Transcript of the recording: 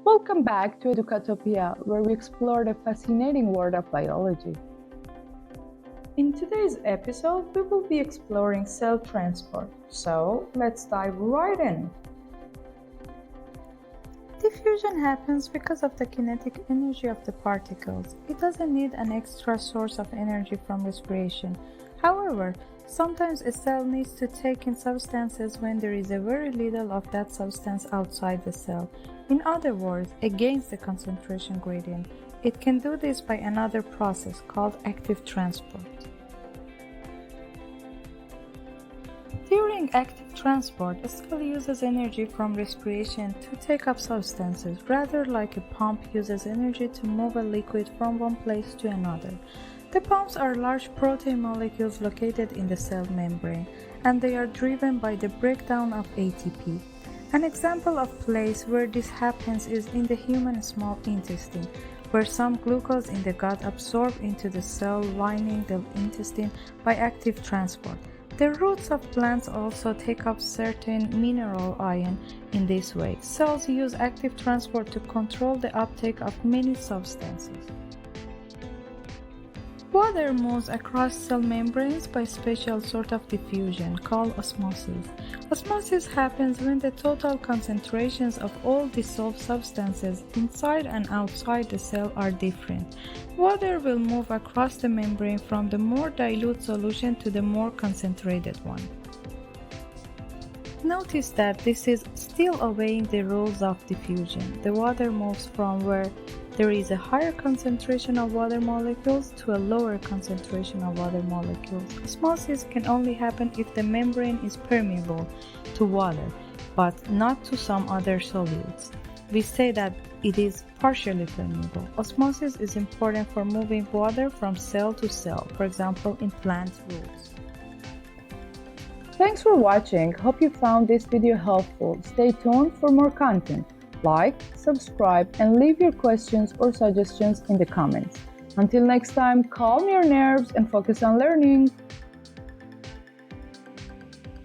Welcome back to Educatopia, where we explore the fascinating world of biology. In today's episode, we will be exploring cell transport, so let's dive right in. Diffusion happens because of the kinetic energy of the particles. It doesn't need an extra source of energy from respiration. However, sometimes a cell needs to take in substances when there is a very little of that substance outside the cell. In other words, against the concentration gradient. It can do this by another process called active transport. During active transport, a cell uses energy from respiration to take up substances, rather like a pump uses energy to move a liquid from one place to another. The pumps are large protein molecules located in the cell membrane, and they are driven by the breakdown of ATP. An example of place where this happens is in the human small intestine, where some glucose in the gut absorbed into the cell lining the intestine by active transport. The roots of plants also take up certain mineral ion in this way. Cells use active transport to control the uptake of many substances. Water moves across cell membranes by special sort of diffusion called osmosis. Osmosis happens when the total concentrations of all dissolved substances inside and outside the cell are different. Water will move across the membrane from the more dilute solution to the more concentrated one. Notice that this is still obeying the rules of diffusion. The water moves from where there is a higher concentration of water molecules to a lower concentration of water molecules. Osmosis can only happen if the membrane is permeable to water, but not to some other solutes. We say that it is partially permeable. Osmosis is important for moving water from cell to cell, for example, in plant roots. Thanks for watching. Hope you found this video helpful. Stay tuned for more content. Like, subscribe, and leave your questions or suggestions in the comments. Until next time, calm your nerves and focus on learning.